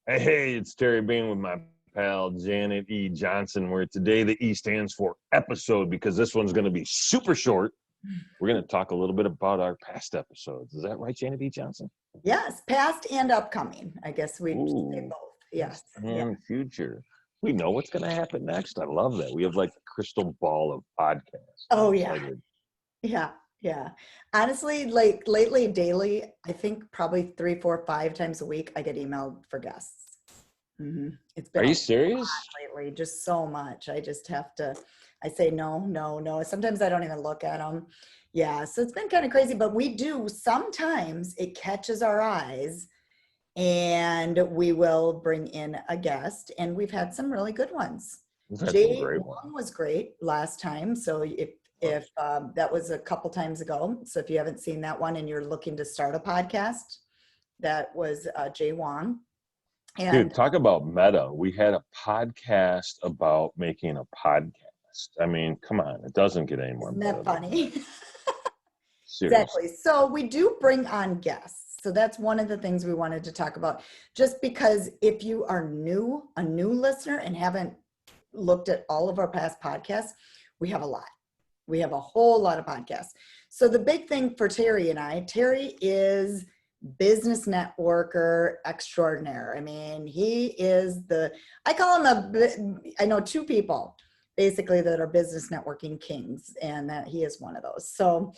Hey, it's Terry Bean with my pal Janet E. Johnson, where today the E stands for episode because this one's going to be super short. We're going to talk a little bit about our past episodes. Is that right, Janet E. Johnson? Yes, past and upcoming. I guess we'd say both. Yes. And future. We know what's going to happen next. I love that. We have like a crystal ball of podcasts. Oh, yeah. Yeah. Honestly, like lately, daily, I think probably 3, 4, 5 times a week, I get emailed for guests. It's been Are you serious? Lately, just so much. I just have to, I say no. Sometimes I don't even look at them. Yeah, so it's been kind of crazy, but we do, sometimes it catches our eyes and we will bring in a guest, and we've had some really good ones. Wong was great last time. So if that was a couple times ago. So if you haven't seen that one and you're looking to start a podcast, that was Jay Wong. And, dude, talk about meta. We had a podcast about making a podcast. I mean, come on, it doesn't get any more meta. Isn't that funny? Exactly. So we do bring on guests. So that's one of the things we wanted to talk about, just because if you are a new listener and haven't looked at all of our past podcasts, we have a lot. We have a whole lot of podcasts. So the big thing for Terry and I, Terry is business networker extraordinaire. I mean, he is I call him I know 2 people basically that are business networking kings, and that he is one of those. So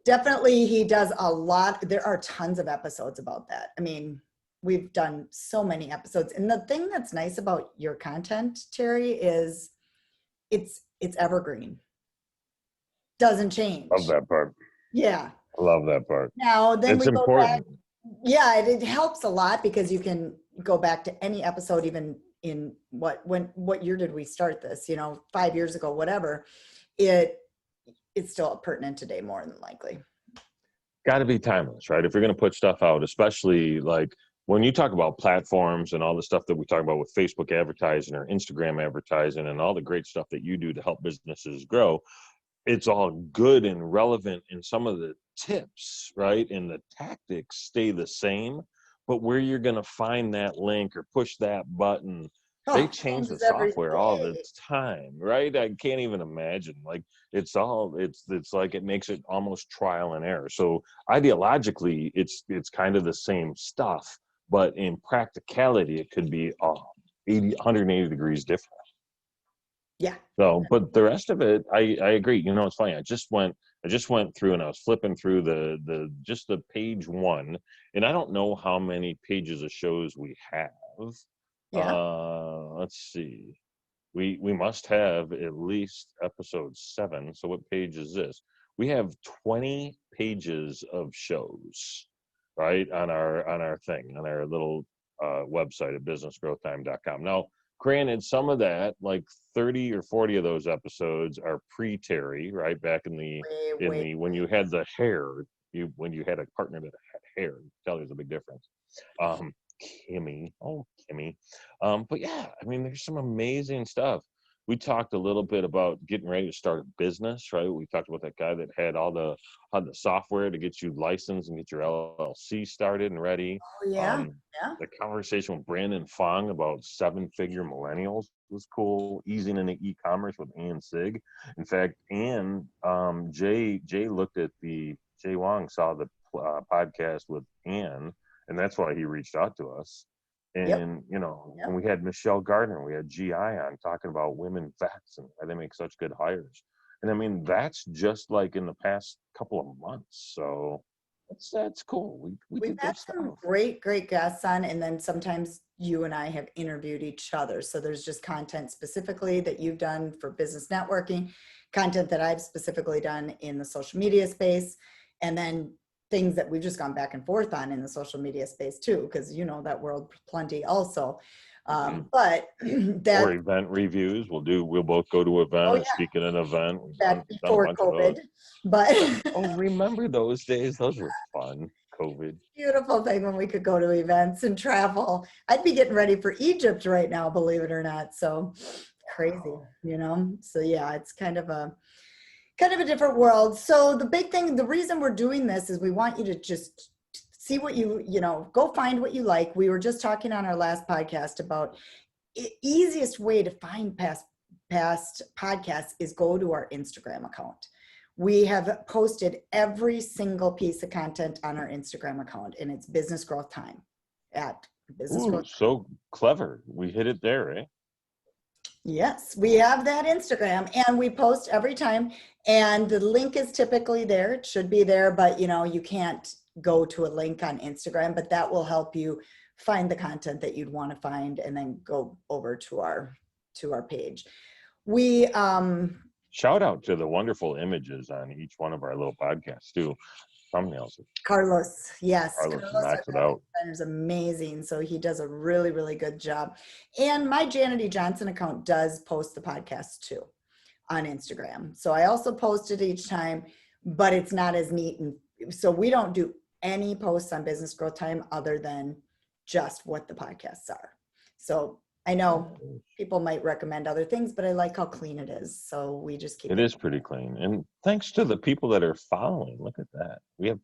definitely he does a lot. There are tons of episodes about that. I mean, we've done so many episodes. And the thing that's nice about your content, Terry, is it's evergreen. Doesn't change. Love that part. Yeah. I love that part. Now, then it's important. Yeah, it helps a lot because you can go back to any episode, even in what year did we start this? 5 years ago, whatever. It's still pertinent today, more than likely. Got to be timeless, right? If you're going to put stuff out, especially like when you talk about platforms and all the stuff that we talk about with Facebook advertising or Instagram advertising and all the great stuff that you do to help businesses grow, it's all good and relevant, and some of the tips, right, and the tactics stay the same, but where you're going to find that link or push that button, they change the software all the time, right? I can't even imagine. Like it's like it makes it almost trial and error. So ideologically, it's kind of the same stuff, but in practicality, it could be 180 degrees different. Yeah. So, but the rest of it, I agree. It's funny. I just went through and I was flipping through the page 1, and I don't know how many pages of shows we have. Yeah. Let's see. We must have at least episode 7. So what page is this? We have 20 pages of shows, right, on our thing, on our little website at businessgrowthtime.com. Now, granted, some of that, like 30 or 40 of those episodes are pre-Terry, right? Back in when you had the hair, when you had a partner that had hair, tell you there's a big difference. Kimmy. But yeah, I mean, there's some amazing stuff. We talked a little bit about getting ready to start a business, right? We talked about that guy that had the software to get you licensed and get your LLC started and ready. Oh, yeah. The conversation with Brandon Fong about 7-figure millennials was cool. Easing into e-commerce with Ann Sieg. In fact, Jay looked at Jay Wong saw the podcast with Ann, and that's why he reached out to us. And, and we had Michelle Gardner, we had GI on talking about women vets and why they make such good hires. And I mean, that's just like in the past couple of months. So that's cool. We've had some great guests on, and then sometimes you and I have interviewed each other. So there's just content specifically that you've done for business networking, content that I've specifically done in the social media space, and then things that we've just gone back and forth on in the social media space too, because that world plenty also. But that or event reviews, we'll both go to an event, speak at an event. That before COVID, but remember those days? Those were fun. COVID. Beautiful thing when we could go to events and travel. I'd be getting ready for Egypt right now, believe it or not. So crazy, So yeah, it's kind of a different world. So the big thing, the reason we're doing this is we want you to just see what go find what you like. We were just talking on our last podcast about easiest way to find past podcasts is go to our Instagram account. We have posted every single piece of content on our Instagram account, and it's Business Growth Time at Business Ooh, Growth. so clever. We hit it there, eh? Yes, we have that Instagram, and we post every time, and the link is typically there. It should be there, but you can't go to a link on Instagram, but that will help you find the content that you'd want to find and then go over to our page. We shout out to the wonderful images on each one of our little podcasts too. Thumbnails. Carlos, yes. Carlos knocks it out. Is amazing. So he does a really, really good job. And my Janet E. Johnson account does post the podcast too on Instagram. So I also post it each time, but it's not as neat. And so we don't do any posts on Business Growth Time other than just what the podcasts are. So I know people might recommend other things, but I like how clean it is. So we just keep it. It is pretty clean. And thanks to the people that are following. Look at that. We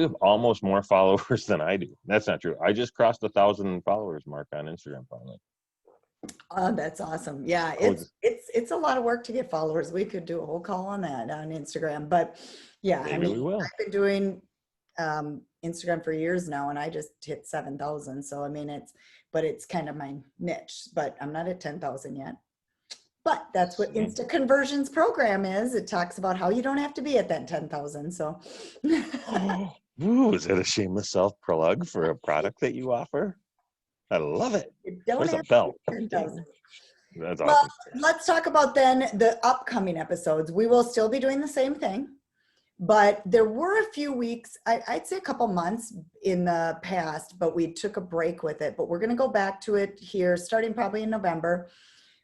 have almost more followers than I do. That's not true. I just crossed 1,000 followers mark on Instagram finally. Oh, that's awesome. Yeah, it's a lot of work to get followers. We could do a whole call on that on Instagram. But yeah, Maybe we will. I've been doing Instagram for years now, and I just hit 7,000. So I mean, it's kind of my niche, but I'm not at 10,000 yet. But that's what Insta Conversions program is. It talks about how you don't have to be at that 10,000. So, ooh, is that a shameless self plug for a product that you offer? I love it. There's a bell. That's awesome. Well, let's talk about then the upcoming episodes. We will still be doing the same thing. But there were a few weeks, I'd say a couple months in the past, but we took a break with it. But we're going to go back to it here, starting probably in November,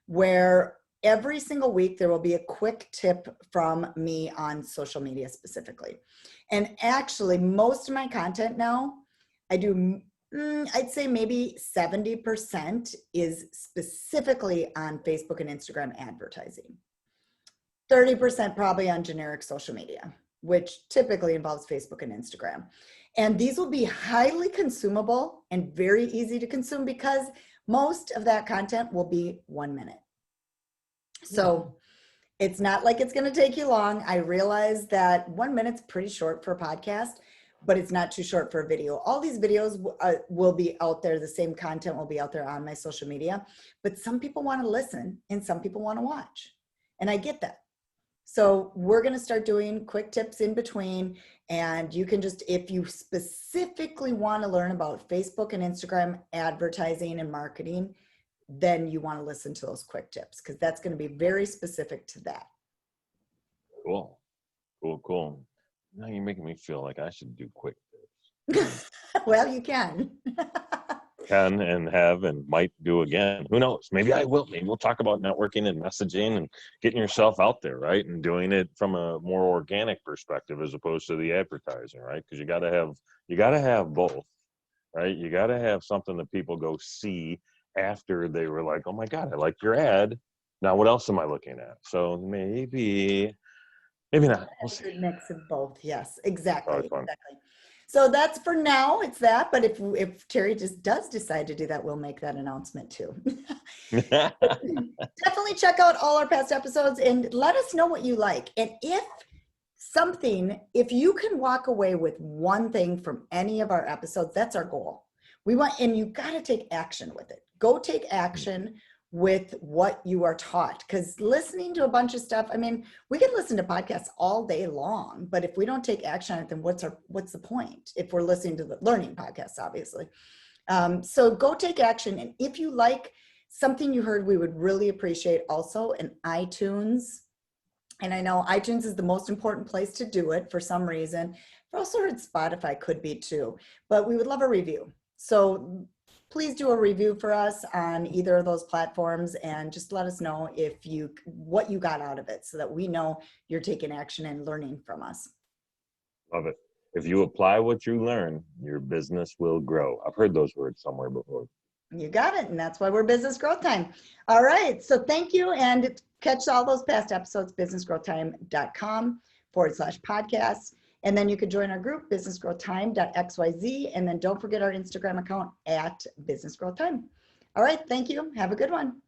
where every single week there will be a quick tip from me on social media specifically. And actually, most of my content now, I'd say maybe 70% is specifically on Facebook and Instagram advertising. 30% probably on generic social media, which typically involves Facebook and Instagram. And these will be highly consumable and very easy to consume because most of that content will be 1 minute. So it's not like it's going to take you long. I realize that 1 minute's pretty short for a podcast, but it's not too short for a video. All these videos will be out there. The same content will be out there on my social media, but some people want to listen and some people want to watch. And I get that. So we're going to start doing quick tips in between. And you can just, if you specifically want to learn about Facebook and Instagram advertising and marketing, then you want to listen to those quick tips because that's going to be very specific to that. Cool. Now you're making me feel like I should do quick tips. Well, you can. Can and have and might do again. Who knows? Maybe I will. Maybe we'll talk about networking and messaging and getting yourself out there, right? And doing it from a more organic perspective as opposed to the advertising, right? Because you got to have both, right? You got to have something that people go see after they were like, oh my God, I like your ad. Now what else am I looking at? So maybe not. We'll see. A mix of both. Yes, exactly. So that's for now. It's that. But if Terry just does decide to do that, we'll make that announcement too. Definitely check out all our past episodes and let us know what you like. And if you can walk away with one thing from any of our episodes, that's our goal. And you got to take action with it. Go take action with what you are taught, because listening to a bunch of stuff, I mean, we can listen to podcasts all day long, but if we don't take action on it, then what's the point if we're listening to the learning podcasts, obviously. So go take action. And if you like something you heard, we would really appreciate also an iTunes. And I know iTunes is the most important place to do it for some reason. I've also heard Spotify could be too, but we would love a review. So please do a review for us on either of those platforms and just let us know what you got out of it so that we know you're taking action and learning from us. Love it. If you apply what you learn, your business will grow. I've heard those words somewhere before. You got it. And that's why we're Business Growth Time. All right. So thank you. And catch all those past episodes, businessgrowthtime.com/podcast. And then you could join our group, businessgrowthtime.xyz. And then don't forget our Instagram account at businessgrowthtime. All right. Thank you. Have a good one.